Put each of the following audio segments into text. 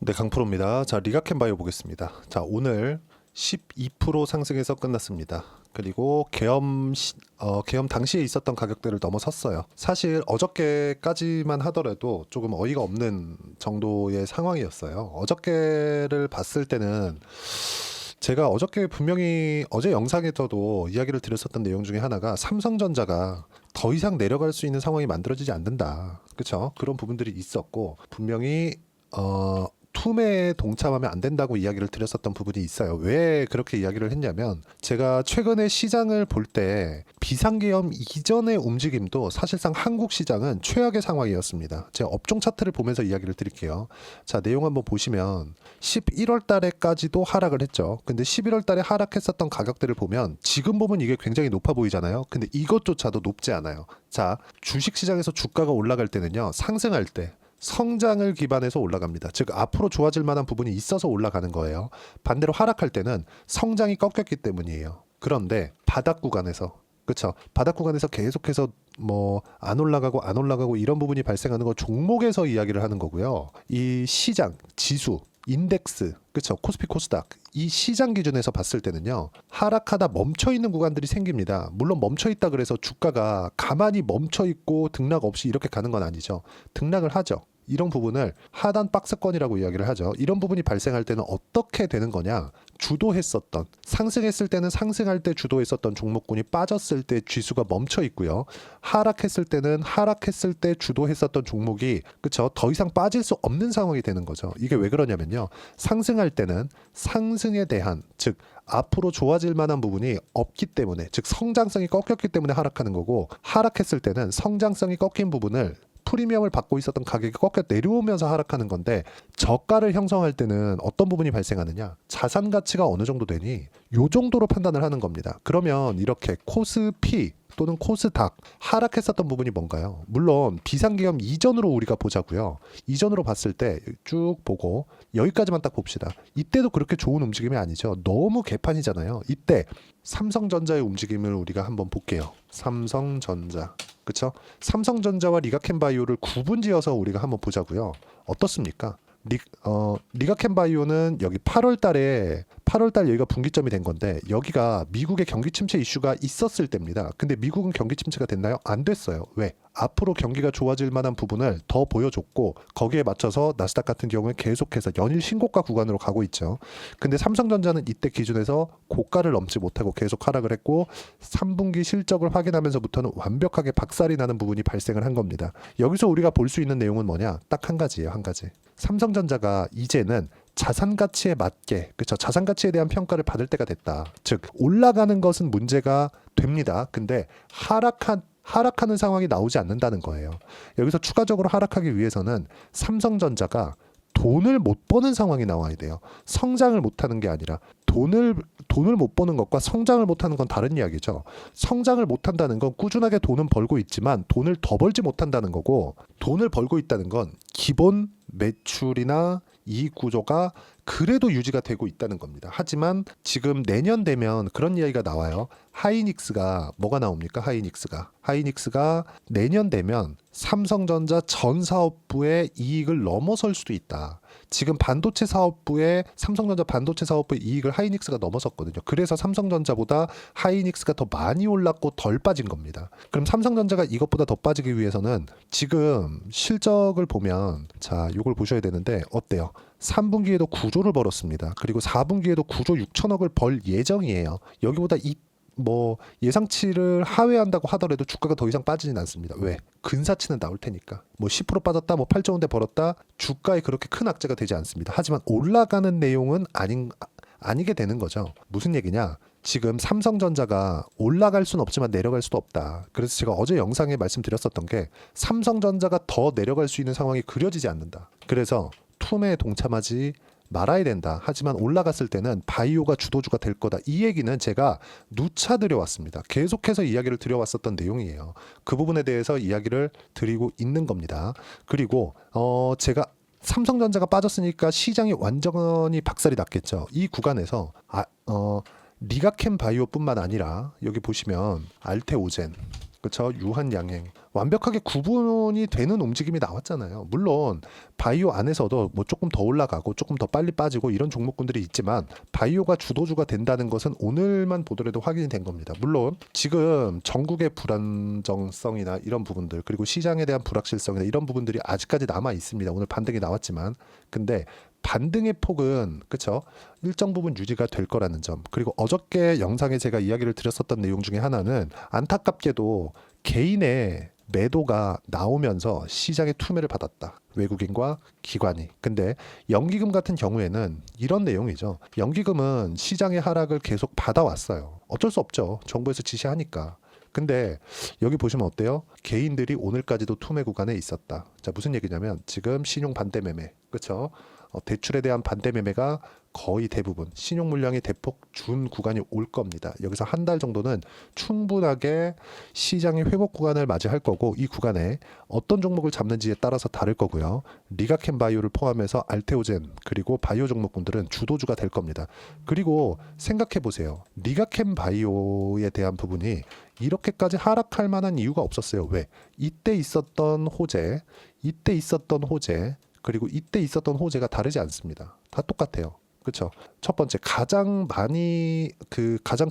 네, 강프로입니다. 자, 리가캔바이오 보겠습니다. 자, 오늘 12% 상승해서 끝났습니다. 그리고 계엄 당시에 있었던 가격대를 넘어섰어요. 사실 어저께까지만 하더라도 조금 어이가 없는 정도의 상황이었어요. 어저께를 봤을 때는 제가 어저께 분명히 어제 영상에서도 이야기를 드렸었던 내용 중에 하나가 삼성전자가 더 이상 내려갈 수 있는 상황이 만들어지지 않는다. 그렇죠? 그런 부분들이 있었고 분명히 투매에 동참하면 안 된다고 이야기를 드렸었던 부분이 있어요. 왜 그렇게 이야기를 했냐면 제가 최근에 시장을 볼 때 비상계엄 이전의 움직임도 사실상 한국 시장은 최악의 상황이었습니다. 제가 업종 차트를 보면서 이야기를 드릴게요. 자, 내용 한번 보시면 11월 달에까지도 하락을 했죠. 근데 11월 달에 하락했었던 가격대를 보면 지금 보면 이게 굉장히 높아 보이잖아요. 근데 이것조차도 높지 않아요. 자, 주식 시장에서 주가가 올라갈 때는요. 상승할 때 성장을 기반해서 올라갑니다. 즉 앞으로 좋아질 만한 부분이 있어서 올라가는 거예요. 반대로 하락할 때는 성장이 꺾였기 때문이에요. 그런데 바닥 구간에서 그렇죠. 바닥 구간에서 계속해서 뭐 안 올라가고 이런 부분이 발생하는 거 종목에서 이야기를 하는 거고요. 이 시장 지수 인덱스 그렇죠. 코스피 코스닥 이 시장 기준에서 봤을 때는요. 하락하다 멈춰 있는 구간들이 생깁니다. 물론 멈춰 있다 그래서 주가가 가만히 멈춰 있고 등락 없이 이렇게 가는 건 아니죠. 등락을 하죠. 이런 부분을 하단 박스권이라고 이야기를 하죠. 이런 부분이 발생할 때는 어떻게 되는 거냐? 주도했었던 상승했을 때는 상승할 때 주도했었던 종목군이 빠졌을 때 지수가 멈춰 있고요. 하락했을 때는 하락했을 때 주도했었던 종목이 그쵸 더 이상 빠질 수 없는 상황이 되는 거죠. 이게 왜 그러냐면요. 상승할 때는 상승에 대한 즉 앞으로 좋아질 만한 부분이 없기 때문에 즉 성장성이 꺾였기 때문에 하락하는 거고 하락했을 때는 성장성이 꺾인 부분을 프리미엄을 받고 있었던 가격이 꺾여 내려오면서 하락하는 건데 저가를 형성할 때는 어떤 부분이 발생하느냐 자산 가치가 어느 정도 되니 요 정도로 판단을 하는 겁니다. 그러면 이렇게 코스피 또는 코스닥 하락했었던 부분이 뭔가요? 물론 비상계엄 이전으로 우리가 보자고요. 이전으로 봤을 때 쭉 보고 여기까지만 딱 봅시다. 이때도 그렇게 좋은 움직임이 아니죠. 너무 개판이잖아요. 이때 삼성전자의 움직임을 우리가 한번 볼게요. 삼성전자 그쵸? 삼성전자와 리가캔바이오를 구분지어서 우리가 한번 보자고요. 어떻습니까? 리가캔바이오는 여기 8월 달 여기가 분기점이 된 건데 여기가 미국의 경기 침체 이슈가 있었을 때입니다. 근데 미국은 경기 침체가 됐나요? 안 됐어요. 왜? 앞으로 경기가 좋아질 만한 부분을 더 보여줬고 거기에 맞춰서 나스닥 같은 경우는 계속해서 연일 신고가 구간으로 가고 있죠. 근데 삼성전자는 이때 기준에서 고가를 넘지 못하고 계속 하락을 했고 3분기 실적을 확인하면서부터는 완벽하게 박살이 나는 부분이 발생을 한 겁니다. 여기서 우리가 볼 수 있는 내용은 뭐냐? 딱 한 가지예요. 한 가지. 삼성전자가 이제는 자산 가치에 맞게 그렇죠. 자산 가치에 대한 평가를 받을 때가 됐다. 즉 올라가는 것은 문제가 됩니다. 근데 하락하는 상황이 나오지 않는다는 거예요. 여기서 추가적으로 하락하기 위해서는 삼성전자가 돈을 못 버는 상황이 나와야 돼요. 성장을 못 하는 게 아니라 돈을 못 버는 것과 성장을 못 하는 건 다른 이야기죠. 성장을 못 한다는 건 꾸준하게 돈은 벌고 있지만 돈을 더 벌지 못한다는 거고 돈을 벌고 있다는 건 기본 매출이나 이익 구조가 그래도 유지가 되고 있다는 겁니다. 하지만 지금 내년 되면 그런 이야기가 나와요. 하이닉스가 뭐가 나옵니까? 하이닉스가 내년 되면 삼성전자 전 사업부의 이익을 넘어설 수도 있다. 지금 반도체 사업부의 삼성전자 반도체 사업부의 이익을 하이닉스가 넘어섰거든요. 그래서 삼성전자보다 하이닉스가 더 많이 올랐고 덜 빠진 겁니다. 그럼 삼성전자가 이것보다 더 빠지기 위해서는 지금 실적을 보면 자, 이걸 보셔야 되는데 어때요? 3분기에도 9조를 벌었습니다. 그리고 4분기에도 9조 6천억을 벌 예정이에요. 여기보다 예상치를 하회한다고 하더라도 주가가 더 이상 빠지진 않습니다. 왜? 근사치는 나올 테니까. 10% 빠졌다, 8조 원대 벌었다, 주가에 그렇게 큰 악재가 되지 않습니다. 하지만 올라가는 내용은 아니게 되는 거죠. 무슨 얘기냐? 지금 삼성전자가 올라갈 수는 없지만 내려갈 수도 없다. 그래서 제가 어제 영상에 말씀드렸었던 게 삼성전자가 더 내려갈 수 있는 상황이 그려지지 않는다. 그래서 투매에 동참하지 말아야 된다. 하지만 올라갔을 때는 바이오가 주도주가 될 거다. 이 얘기는 제가 누차 드려왔습니다. 계속해서 이야기를 드려왔었던 내용이에요. 그 부분에 대해서 이야기를 드리고 있는 겁니다. 그리고 제가 삼성전자가 빠졌으니까 시장이 완전히 박살이 났겠죠. 이 구간에서 리가캔바이오뿐만 아니라 여기 보시면 알테오젠 그렇죠. 유한양행 완벽하게 구분이 되는 움직임이 나왔잖아요. 물론 바이오 안에서도 뭐 조금 더 올라가고 조금 더 빨리 빠지고 이런 종목군들이 있지만 바이오가 주도주가 된다는 것은 오늘만 보더라도 확인이 된 겁니다. 물론 지금 전국의 불안정성이나 이런 부분들 그리고 시장에 대한 불확실성이나 이런 부분들이 아직까지 남아 있습니다. 오늘 반등이 나왔지만 근데 반등의 폭은 그쵸 일정 부분 유지가 될 거라는 점 그리고 어저께 영상에 제가 이야기를 드렸었던 내용 중에 하나는 안타깝게도 개인의 매도가 나오면서 시장의 투매를 받았다. 외국인과 기관이. 근데 연기금 같은 경우에는 이런 내용이죠. 연기금은 시장의 하락을 계속 받아왔어요. 어쩔 수 없죠. 정부에서 지시하니까. 근데 여기 보시면 어때요? 개인들이 오늘까지도 투매 구간에 있었다. 자, 무슨 얘기냐면 지금 신용 반대 매매. 그렇죠? 대출에 대한 반대 매매가 거의 대부분 신용 물량이 대폭 준 구간이 올 겁니다. 여기서 한 달 정도는 충분하게 시장의 회복 구간을 맞이할 거고 이 구간에 어떤 종목을 잡는지에 따라서 다를 거고요. 리가켄 바이오를 포함해서 알테오젠 그리고 바이오 종목군들은 주도주가 될 겁니다. 그리고 생각해 보세요. 리가켄 바이오에 대한 부분이 이렇게까지 하락할 만한 이유가 없었어요. 왜? 이때 있었던 호재 그리고 이때 있었던 호재가 다르지 않습니다. 다 똑같아요. 그렇죠? 첫 번째 가장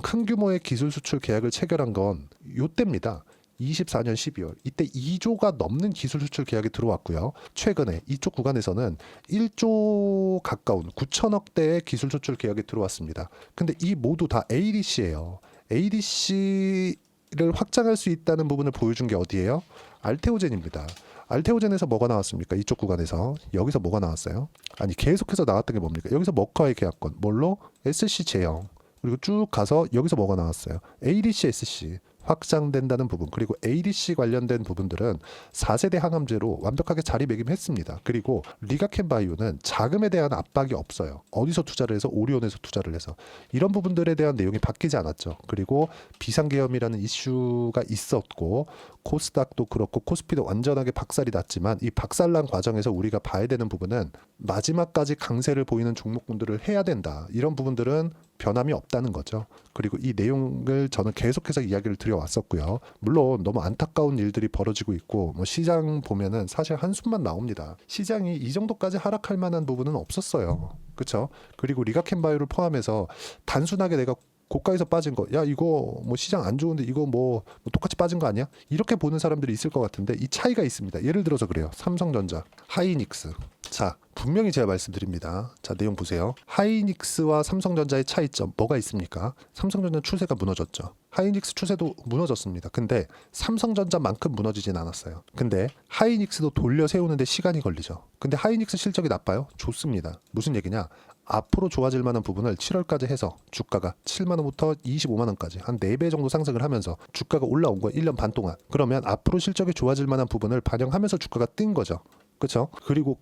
큰 규모의 기술 수출 계약을 체결한 건 요때입니다. 24년 12월 이때 2조가 넘는 기술 수출 계약이 들어왔고요. 최근에 이쪽 구간에서는 1조 가까운 9천억대의 기술 수출 계약이 들어왔습니다. 근데 이 모두 다 ADC예요. ADC를 확장할 수 있다는 부분을 보여준 게 어디예요? 알테오젠입니다. 알테오젠에서 뭐가 나왔습니까? 이쪽 구간에서 여기서 뭐가 나왔어요? 아니 계속해서 나왔던 게 뭡니까? 여기서 머커의 계약권 뭘로? SC 제형 그리고 쭉 가서 여기서 뭐가 나왔어요? ADC SC 확장된다는 부분 그리고 ADC 관련된 부분들은 4세대 항암제로 완벽하게 자리매김했습니다. 그리고 리가켄 바이오는 자금에 대한 압박이 없어요. 어디서 투자를 해서 오리온에서 투자를 해서 이런 부분들에 대한 내용이 바뀌지 않았죠. 그리고 비상계엄이라는 이슈가 있었고 코스닥도 그렇고 코스피도 완전하게 박살이 났지만 이 박살난 과정에서 우리가 봐야 되는 부분은 마지막까지 강세를 보이는 종목군들을 해야 된다. 이런 부분들은 변함이 없다는 거죠. 그리고 이 내용을 저는 계속해서 이야기를 드려왔었고요. 물론 너무 안타까운 일들이 벌어지고 있고 뭐 시장 보면은 사실 한숨만 나옵니다. 시장이 이 정도까지 하락할 만한 부분은 없었어요. 그렇죠? 그리고 리가켄 바이오를 포함해서 단순하게 내가 고가에서 빠진 거, 야 이거 뭐 시장 안 좋은데 이거 뭐 똑같이 빠진 거 아니야? 이렇게 보는 사람들이 있을 것 같은데 이 차이가 있습니다. 예를 들어서 그래요. 삼성전자, 하이닉스. 자, 분명히 제가 말씀드립니다. 자, 내용 보세요. 하이닉스와 삼성전자의 차이점 뭐가 있습니까? 삼성전자 추세가 무너졌죠. 하이닉스 추세도 무너졌습니다. 근데 삼성전자만큼 무너지진 않았어요. 근데 하이닉스도 돌려 세우는데 시간이 걸리죠. 근데 하이닉스 실적이 나빠요? 좋습니다. 무슨 얘기냐? 앞으로 좋아질 만한 부분을 7월까지 해서 주가가 7만 원부터 25만 원까지 한 4배 정도 상승을 하면서 주가가 올라온 거예요. 1년 반 동안. 그러면 앞으로 실적이 좋아질 만한 부분을 반영하면서 주가가 뛴 거죠. 그렇죠? 그리고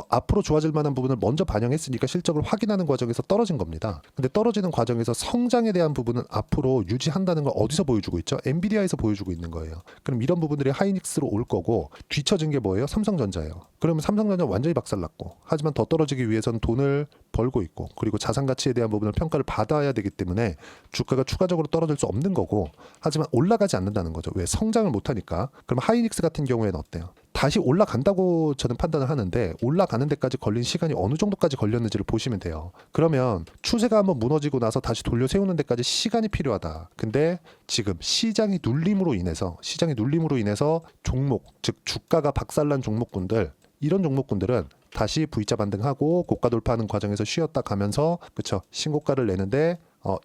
앞으로 좋아질 만한 부분을 먼저 반영했으니까 실적을 확인하는 과정에서 떨어진 겁니다. 근데 떨어지는 과정에서 성장에 대한 부분은 앞으로 유지한다는 걸 어디서 보여주고 있죠? 엔비디아에서 보여주고 있는 거예요. 그럼 이런 부분들이 하이닉스로 올 거고 뒤처진 게 뭐예요? 삼성전자예요. 그러면 삼성전자 완전히 박살났고 하지만 더 떨어지기 위해서는 돈을 벌고 있고 그리고 자산 가치에 대한 부분을 평가를 받아야 되기 때문에 주가가 추가적으로 떨어질 수 없는 거고 하지만 올라가지 않는다는 거죠. 왜? 성장을 못하니까. 그럼 하이닉스 같은 경우에는 어때요? 다시 올라간다고 저는 판단을 하는데 올라가는 데까지 걸린 시간이 어느 정도까지 걸렸는지를 보시면 돼요. 그러면 추세가 한번 무너지고 나서 다시 돌려 세우는 데까지 시간이 필요하다. 근데 지금 시장이 눌림으로 인해서 종목, 즉 주가가 박살난 종목군들 이런 종목군들은 다시 V자 반등하고 고가 돌파하는 과정에서 쉬었다 가면서 그쵸 신고가를 내는데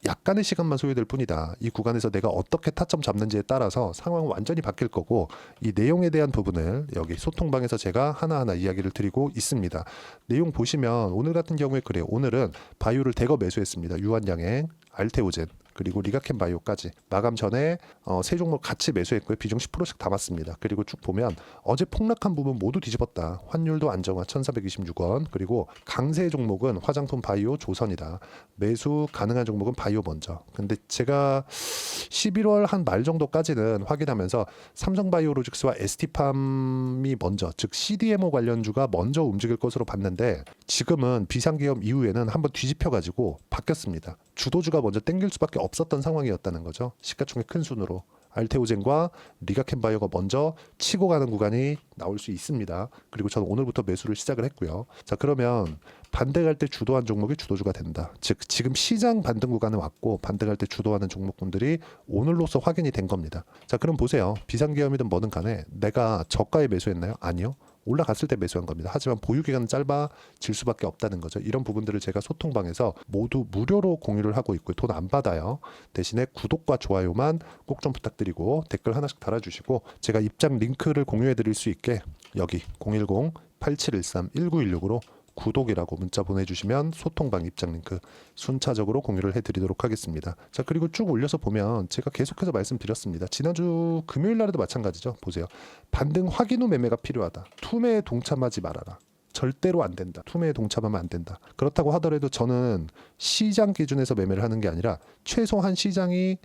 약간의 시간만 소요될 뿐이다. 이 구간에서 내가 어떻게 타점 잡는지에 따라서 상황은 완전히 바뀔 거고 이 내용에 대한 부분을 여기 소통방에서 제가 하나하나 이야기를 드리고 있습니다. 내용 보시면 오늘 같은 경우에 그래요. 오늘은 바이오를 대거 매수했습니다. 유한양행, 알테오젠 그리고 리가켄 바이오까지 마감 전에 세 종목 같이 매수했고요. 비중 10%씩 담았습니다. 그리고 쭉 보면 어제 폭락한 부분 모두 뒤집었다. 환율도 안정화 1,426원 그리고 강세 종목은 화장품 바이오 조선이다. 매수 가능한 종목은 바이오 먼저. 근데 제가 11월 한 말 정도까지는 확인하면서 삼성바이오로직스와 ST팜이 먼저 즉 CDMO 관련주가 먼저 움직일 것으로 봤는데 지금은 비상계엄 이후에는 한번 뒤집혀가지고 바뀌었습니다. 주도주가 먼저 땡길 수밖에 없었던 상황이었다는 거죠. 시가총액 큰 순으로. 알테오젠과 리가켄바이오가 먼저 치고 가는 구간이 나올 수 있습니다. 그리고 저는 오늘부터 매수를 시작을 했고요. 자, 그러면 반등할 때 주도한 종목이 주도주가 된다. 즉 지금 시장 반등 구간에 왔고 반등할 때 주도하는 종목군들이 오늘로써 확인이 된 겁니다. 자, 그럼 보세요. 비상계엄이든 뭐든 간에 내가 저가에 매수했나요? 아니요. 올라갔을 때 매수한 겁니다. 하지만 보유 기간은 짧아질 수밖에 없다는 거죠. 이런 부분들을 제가 소통방에서 모두 무료로 공유를 하고 있고요. 돈 안 받아요. 대신에 구독과 좋아요만 꼭 좀 부탁드리고 댓글 하나씩 달아주시고 제가 입장 링크를 공유해 드릴 수 있게 여기 010-8713-1916으로 구독이라고 문자 보내주시면 소통방 입장 링크 순차적으로 공유를 해드리도록 하겠습니다. 자, 그리고 쭉 올려서 보면 제가 계속해서 말씀드렸습니다. 지난주 금요일 날에도 마찬가지죠. 보세요. 반등 확인 후 매매가 필요하다. 투매에 동참하지 말아라. 절대로 안 된다. 투매에 동참하면 안 된다. 그렇다고 하더라도 저는 시장 기준에서 매매를 하는 게 아니라 최소한 시장이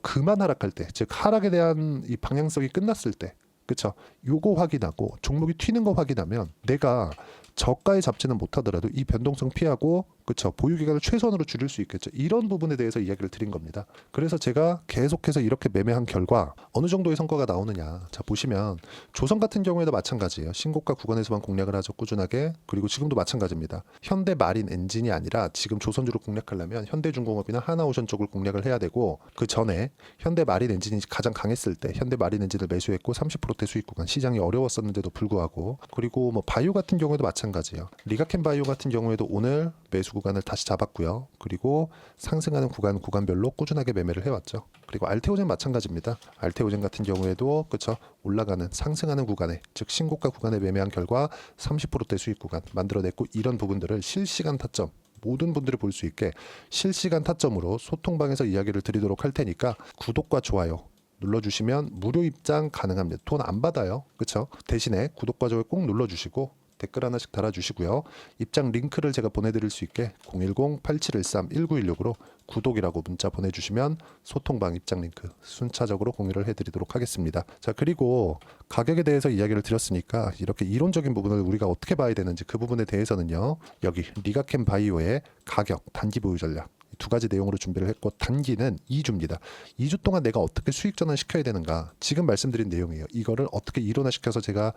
그만 하락할 때, 즉 하락에 대한 이 방향성이 끝났을 때, 그쵸? 요거 확인하고 종목이 튀는 거 확인하면 내가 저가에 잡지는 못하더라도 이 변동성 피하고 그쵸 보유 기간을 최소한으로 줄일 수 있겠죠. 이런 부분에 대해서 이야기를 드린 겁니다. 그래서 제가 계속해서 이렇게 매매한 결과 어느 정도의 성과가 나오느냐. 자, 보시면 조선 같은 경우에도 마찬가지예요. 신고가 구간에서만 공략을 하죠. 꾸준하게. 그리고 지금도 마찬가지입니다. 현대 마린 엔진이 아니라 지금 조선주를 공략하려면 현대중공업이나 하나오션 쪽을 공략을 해야 되고 그 전에 현대 마린 엔진이 가장 강했을 때 현대 마린 엔진을 매수했고 30%대 수익 구간 시장이 어려웠었는데도 불구하고 그리고 뭐 바이오 같은 경우에도 마찬가지예요. 리가켄 바이오 같은 경우에도 오늘 매수 구간을 다시 잡았고요. 그리고 상승하는 구간별로 꾸준하게 매매를 해왔죠. 그리고 알테오젠 마찬가지입니다. 알테오젠 같은 경우에도 그쵸 올라가는 상승하는 구간에 즉 신고가 구간에 매매한 결과 30%대 수익 구간 만들어냈고 이런 부분들을 실시간 타점 모든 분들이 볼 수 있게 실시간 타점으로 소통방에서 이야기를 드리도록 할 테니까 구독과 좋아요 눌러주시면 무료 입장 가능합니다. 돈 안 받아요. 그쵸? 대신에 구독과 좋아요 꼭 눌러주시고 댓글 하나씩 달아주시고요. 입장 링크를 제가 보내드릴 수 있게 010-8713-1916으로 구독이라고 문자 보내주시면 소통방 입장 링크 순차적으로 공유를 해드리도록 하겠습니다. 자, 그리고 가격에 대해서 이야기를 드렸으니까 이렇게 이론적인 부분을 우리가 어떻게 봐야 되는지 그 부분에 대해서는요. 여기 리가켄 바이오의 가격 단기 보유 전략 두 가지 내용으로 준비를 했고 단기는 2주입니다. 2주 동안 내가 어떻게 수익 전환 시켜야 되는가 지금 말씀드린 내용이에요. 이거를 어떻게 일원화시켜서 제가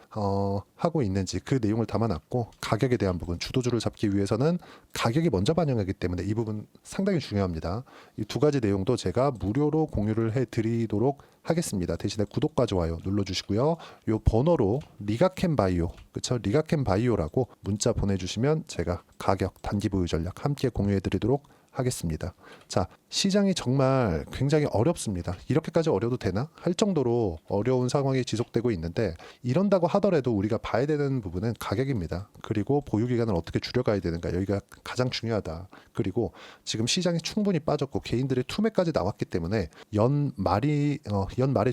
하고 있는지 그 내용을 담아놨고 가격에 대한 부분 주도주를 잡기 위해서는 가격이 먼저 반영하기 때문에 이 부분 상당히 중요합니다. 이 두 가지 내용도 제가 무료로 공유를 해드리도록 하겠습니다. 대신에 구독과 좋아요 눌러주시고요. 요 번호로 리가켄 바이오 그쵸 리가켄 바이오라고 문자 보내주시면 제가 가격 단기 보유 전략 함께 공유해드리도록 하겠습니다. 자, 시장이 정말 굉장히 어렵습니다. 이렇게까지 어려도 되나? 할 정도로 어려운 상황이 지속되고 있는데 이런다고 하더라도 우리가 봐야 되는 부분은 가격입니다. 그리고 보유 기간을 어떻게 줄여가야 되는가 여기가 가장 중요하다. 그리고 지금 시장이 충분히 빠졌고 개인들의 투매까지 나왔기 때문에 연말에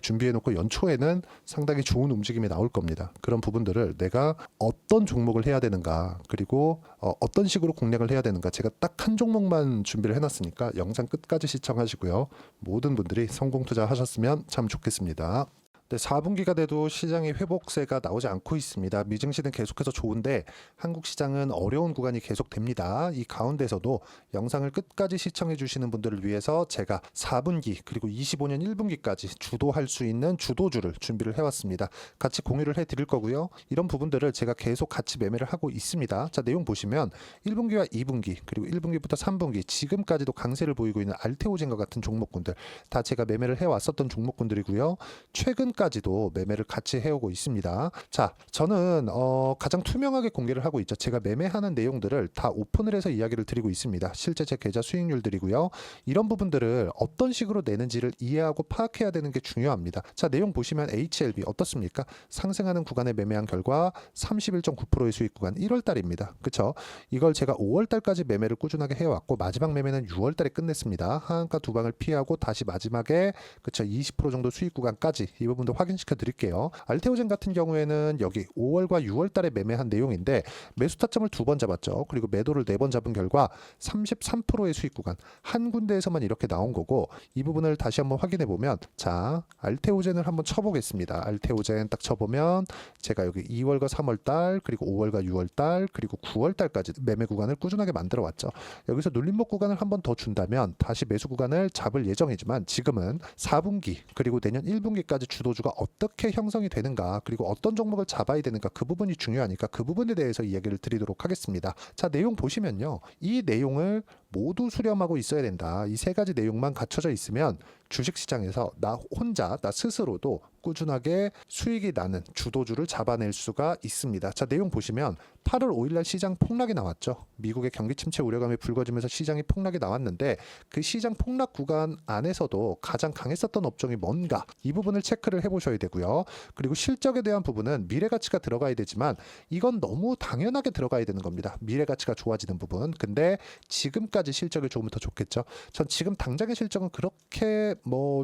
준비해놓고 연초에는 상당히 좋은 움직임이 나올 겁니다. 그런 부분들을 내가 어떤 종목을 해야 되는가 그리고 어떤 식으로 공략을 해야 되는가 제가 딱 한 종목만 준비를 해놨으니까 영상 끝까지 시청하시고요. 모든 분들이 성공 투자하셨으면 참 좋겠습니다. 네, 4분기가 돼도 시장의 회복세가 나오지 않고 있습니다. 미증시는 계속해서 좋은데 한국 시장은 어려운 구간이 계속됩니다. 이 가운데서도 영상을 끝까지 시청해 주시는 분들을 위해서 제가 4분기 그리고 25년 1분기까지 주도할 수 있는 주도주를 준비를 해왔습니다. 같이 공유를 해드릴 거고요. 이런 부분들을 제가 계속 같이 매매를 하고 있습니다. 자, 내용 보시면 1분기와 2분기 그리고 1분기부터 3분기 지금까지도 강세를 보이고 있는 알테오젠과 같은 종목군들 다 제가 매매를 해왔었던 종목군들이고요. 최근까지도 매매를 같이 해오고 있습니다. 자, 저는 가장 투명하게 공개를 하고 있죠. 제가 매매하는 내용들을 다 오픈을 해서 이야기를 드리고 있습니다. 실제 제 계좌 수익률들이고요. 이런 부분들을 어떤 식으로 내는지를 이해하고 파악해야 되는 게 중요합니다. 자, 내용 보시면 HLB 어떻습니까? 상승하는 구간에 매매한 결과 31.9%의 수익 구간 1월달입니다. 그쵸? 이걸 제가 5월달까지 매매를 꾸준하게 해왔고 마지막 매매는 6월달에 끝냈습니다. 하한가 두 방을 피하고 다시 마지막에 그쵸 20% 정도 수익 구간까지 이 부분 부분도 확인시켜 드릴게요. 알테오젠 같은 경우에는 여기 5월과 6월 달에 매매한 내용인데 매수 타점을 2번 잡았죠. 그리고 매도를 4번 잡은 결과 33%의 수익 구간 한 군데에서만 이렇게 나온 거고, 이 부분을 다시 한번 확인해 보면, 자, 알테오젠을 한번 쳐보겠습니다. 알테오젠 딱 쳐보면 제가 여기 2월과 3월 달, 그리고 5월과 6월 달, 그리고 9월 달까지 매매 구간을 꾸준하게 만들어 왔죠. 여기서 눌림목 구간을 한번 더 준다면 다시 매수 구간을 잡을 예정이지만, 지금은 4분기 그리고 내년 1분기까지 주도주가 어떻게 형성이 되는가, 그리고 어떤 종목을 잡아야 되는가, 그 부분이 중요하니까 그 부분에 대해서 이야기를 드리도록 하겠습니다. 자, 내용 보시면요, 이 내용을 모두 수렴하고 있어야 된다. 이 3가지 내용만 갖춰져 있으면 주식시장에서 나 혼자, 나 스스로도 꾸준하게 수익이 나는 주도주를 잡아낼 수가 있습니다. 자, 내용 보시면 8월 5일날 시장 폭락이 나왔죠. 미국의 경기 침체 우려감이 불거지면서 시장이 폭락이 나왔는데, 그 시장 폭락 구간 안에서도 가장 강했었던 업종이 뭔가, 이 부분을 체크를 해보셔야 되고요. 그리고 실적에 대한 부분은 미래 가치가 들어가야 되지만 이건 너무 당연하게 들어가야 되는 겁니다. 미래 가치가 좋아지는 부분. 근데 지금까지 실적이 좋으면 더 좋겠죠. 전 지금 당장의 실적은 그렇게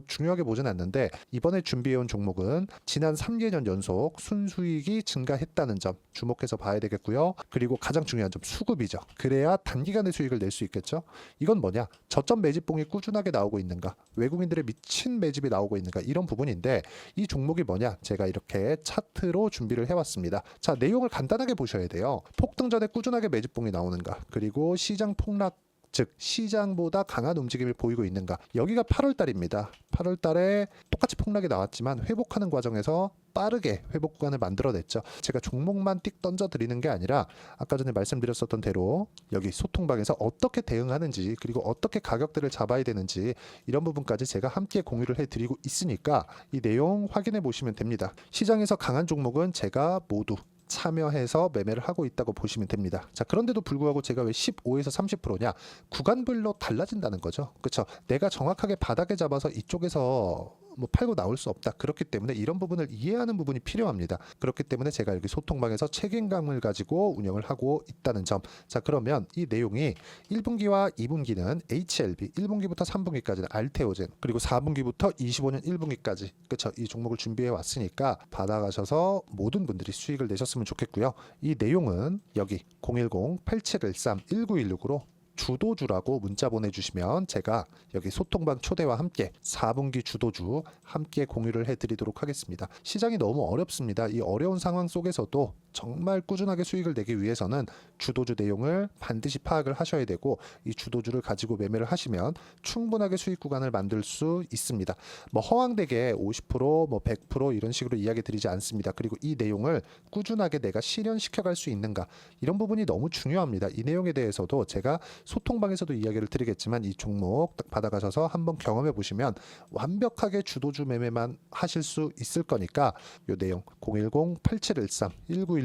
중요하게 보진 않는데, 이번에 준비해온 종목은 지난 3개년 연속 순수익이 증가했다는 점 주목해서 봐야 되겠고요. 그리고 가장 중요한 점, 수급이죠. 그래야 단기간에 수익을 낼 수 있겠죠. 이건 뭐냐, 저점 매집봉이 꾸준하게 나오고 있는가, 외국인들의 미친 매집이 나오고 있는가, 이런 부분인데, 이 종목이 뭐냐, 제가 이렇게 차트로 준비를 해왔습니다. 자, 내용을 간단하게 보셔야 돼요. 폭등 전에 꾸준하게 매집봉이 나오는가, 그리고 시장 폭락, 즉 시장보다 강한 움직임을 보이고 있는가. 여기가 8월 달입니다. 8월 달에 똑같이 폭락이 나왔지만 회복하는 과정에서 빠르게 회복 구간을 만들어냈죠. 제가 종목만 띡 던져 드리는 게 아니라 아까 전에 말씀드렸었던 대로 여기 소통방에서 어떻게 대응하는지, 그리고 어떻게 가격대를 잡아야 되는지, 이런 부분까지 제가 함께 공유를 해드리고 있으니까 이 내용 확인해 보시면 됩니다. 시장에서 강한 종목은 제가 모두 참여해서 매매를 하고 있다고 보시면 됩니다. 자, 그런데도 불구하고 제가 왜 15에서 30%냐? 구간별로 달라진다는 거죠. 그렇죠? 내가 정확하게 바닥에 잡아서 이쪽에서 팔고 나올 수 없다. 그렇기 때문에 이런 부분을 이해하는 부분이 필요합니다. 그렇기 때문에 제가 여기 소통방에서 책임감을 가지고 운영을 하고 있다는 점. 자, 그러면 이 내용이 1분기와 2분기는 HLB, 1분기부터 3분기까지는 알테오젠, 그리고 4분기부터 25년 1분기까지, 그렇죠? 이 종목을 준비해 왔으니까 받아가셔서 모든 분들이 수익을 내셨으면 좋겠고요. 이 내용은 여기 010-8713-1916으로 주도주라고 문자 보내주시면 제가 여기 소통방 초대와 함께 4분기 주도주 함께 공유를 해드리도록 하겠습니다. 시장이 너무 어렵습니다. 이 어려운 상황 속에서도 정말 꾸준하게 수익을 내기 위해서는 주도주 내용을 반드시 파악을 하셔야 되고, 이 주도주를 가지고 매매를 하시면 충분하게 수익 구간을 만들 수 있습니다. 허황되게 50%, 100% 이런 식으로 이야기 드리지 않습니다. 그리고 이 내용을 꾸준하게 내가 실현시켜 갈 수 있는가, 이런 부분이 너무 중요합니다. 이 내용에 대해서도 제가 소통방에서도 이야기를 드리겠지만, 이 종목 딱 받아가셔서 한번 경험해 보시면 완벽하게 주도주 매매만 하실 수 있을 거니까, 이 내용 010-8713-1916으로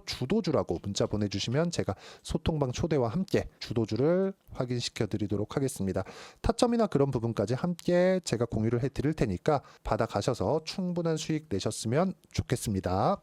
주도주라고 문자 보내주시면 제가 소통방 초대와 함께 주도주를 확인시켜 드리도록 하겠습니다. 타점이나 그런 부분까지 함께 제가 공유를 해 드릴 테니까 받아가셔서 충분한 수익 내셨으면 좋겠습니다.